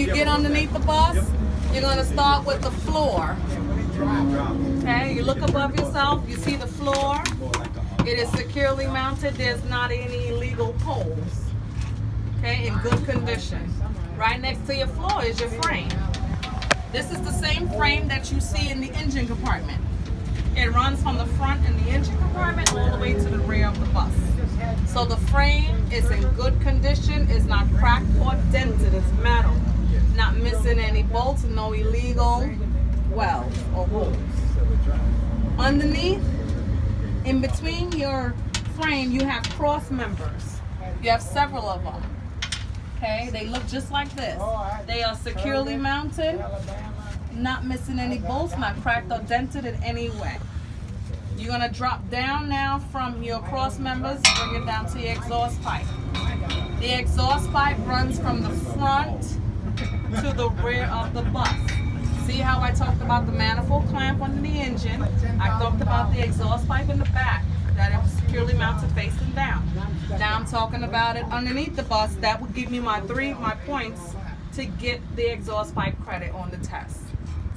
you get underneath the bus, you're going to start with the floor. Okay, you look above yourself, you see the floor. It is securely mounted. There's not any illegal poles. Okay, in good condition. Right next to your floor is your frame. This is the same frame that you see in the engine compartment. It runs from the front in the engine compartment all the way to the rear of the bus. So the frame is in good condition. It's not cracked or dented. It's metal. Not missing any bolts, no illegal welds or holes. Underneath, in between your frame, you have cross members. You have several of them. Okay, they look just like this. They are securely mounted, not missing any bolts, not cracked or dented in any way. You're gonna drop down now from your cross members, bring it down to your exhaust pipe. The exhaust pipe runs from the front to the rear of the bus. See how I talked about the manifold clamp under the engine? I talked about the exhaust pipe in the back, that it was securely mounted facing down. Now I'm talking about it underneath the bus. That would give me my points to get the exhaust pipe credit on the test.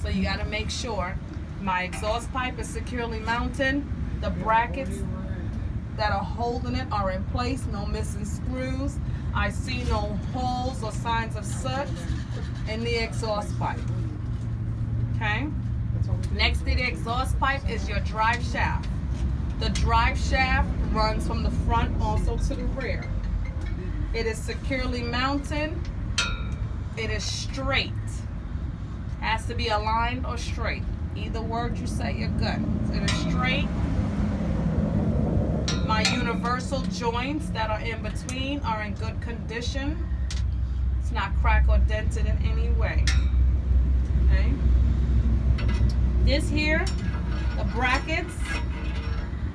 So you got to make sure my exhaust pipe is securely mounted. The brackets that are holding it are in place, no missing screws. I see no holes or signs of soot in the exhaust pipe. Okay? Next to the exhaust pipe is your drive shaft. The drive shaft runs from the front also to the rear. It is securely mounted. It is straight. Has to be aligned or straight. Either word you say, you're good. It is straight. My universal joints that are in between are in good condition. It's not cracked or dented in any way. Okay. This here, the brackets.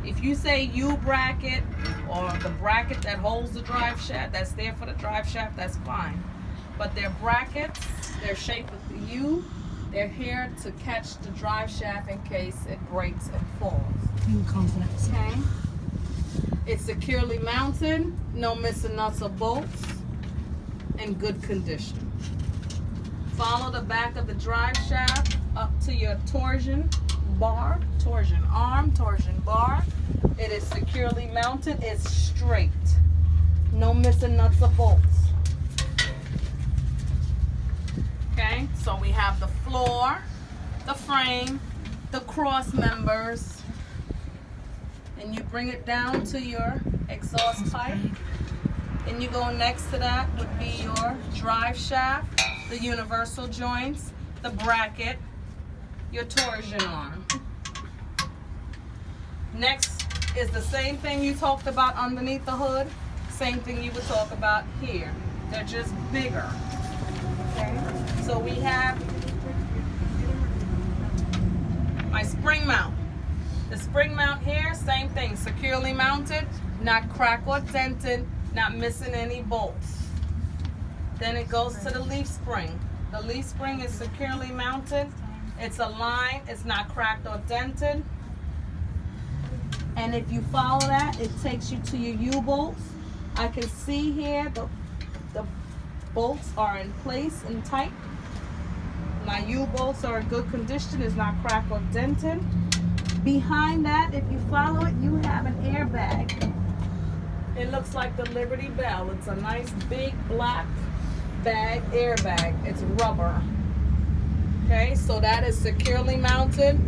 If you say U bracket or the bracket that holds the drive shaft, that's there for the drive shaft, that's fine. But they're brackets, they're shaped with the U. They're here to catch the drive shaft in case it breaks and falls. Okay. It's securely mounted, no missing nuts or bolts, in good condition. Follow the back of the drive shaft up to your torsion bar, torsion arm, torsion bar. It is securely mounted, it's straight. No missing nuts or bolts. Okay, so we have the floor, the frame, the cross members, and you bring it down to your exhaust pipe. And you go next to that would be your drive shaft, the universal joints, the bracket, your torsion arm. Next is the same thing you talked about underneath the hood, same thing you would talk about here. They're just bigger. Okay. So we have my spring mount. The spring mount here, same thing, securely mounted, not cracked or dented, not missing any bolts. Then it goes to the leaf spring. The leaf spring is securely mounted. It's aligned, it's not cracked or dented. And if you follow that, it takes you to your U-bolts. I can see here the bolts are in place and tight. My U-bolts are in good condition, it's not cracked or dented. Behind that, if you follow it, you have an airbag. It looks like the Liberty Bell. It's a nice big black bag, airbag. It's rubber. Okay, so that is securely mounted,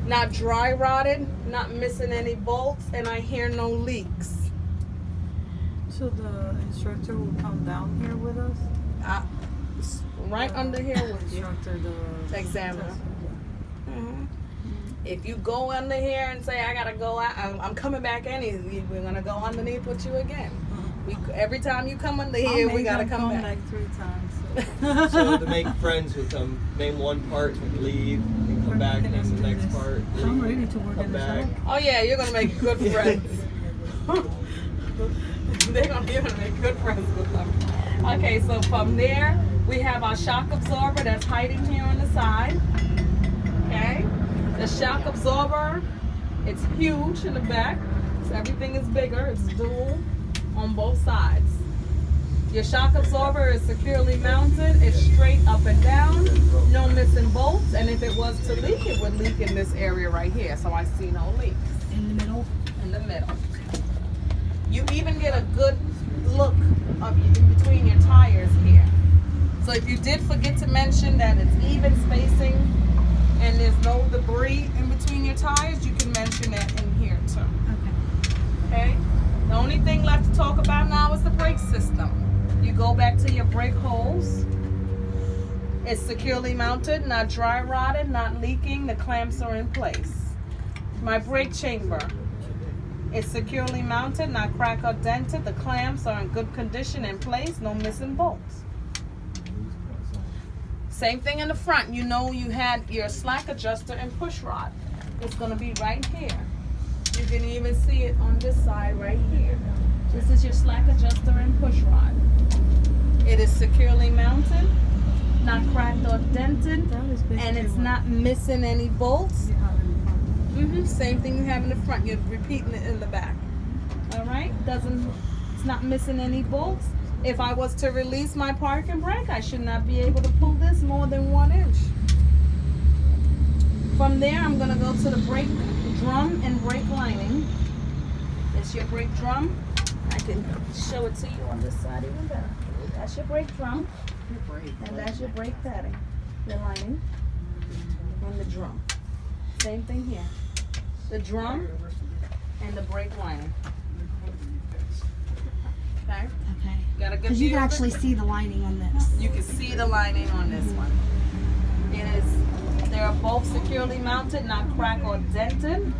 not dry rotted, not missing any bolts, and I hear no leaks. So the instructor will come down here with us? Right under here with you. Instructor, the examiner. If you go under here and say, I gotta go out, I'm coming back anyway, we're gonna go underneath with you again. Every time you come under here, we gotta come back. Like 3 times. So to make friends with them, name one part, leave, and come back, and then the next part. Leave, I'm ready to work come in the back. shop. Oh yeah, you're gonna make good friends. You're gonna make good friends with them. Okay, so from there, we have our shock absorber that's hiding here on the side. Okay, the shock absorber, it's huge in the back. So everything is bigger. It's dual on both sides. Your shock absorber is securely mounted. It's straight up and down. No missing bolts. And if it was to leak, it would leak in this area right here. So I see no leaks. In the middle. In the middle. You even get a good look of in between your tires here. So if you did forget to mention that it's even spacing and there's no debris in between your tires, you can mention that in here too. Okay? The only thing left to talk about now is the brake system. You go back to your brake hose. It's securely mounted, not dry rotted, not leaking. The clamps are in place. My brake chamber. It's securely mounted, not cracked or dented. The clamps are in good condition, in place, no missing bolts. Same thing in the front. You know you had your slack adjuster and push rod. It's gonna be right here. You can even see it on this side right here. This is your slack adjuster and push rod. It is securely mounted, not cracked or dented, That is basically and it's what not missing any bolts. you have in front. Same thing you have in the front. You're repeating it in the back. All right. It's not missing any bolts. If I was to release my parking brake, I should not be able to pull this more than 1 inch. From there, I'm gonna go to the brake drum and brake lining. It's your brake drum. I can show it to you on this side even better. That's your brake drum, and that's your brake padding, your lining, and the drum. Same thing here. The drum and the brake lining. Okay? Okay. Got a good Because you view can of it? actually see the lining on this. You can see the lining on this one. They are both securely mounted, not cracked or dented.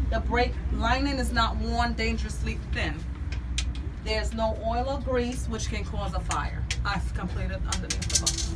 The brake lining is not worn dangerously thin. There's no oil or grease which can cause a fire. I've completed underneath the box.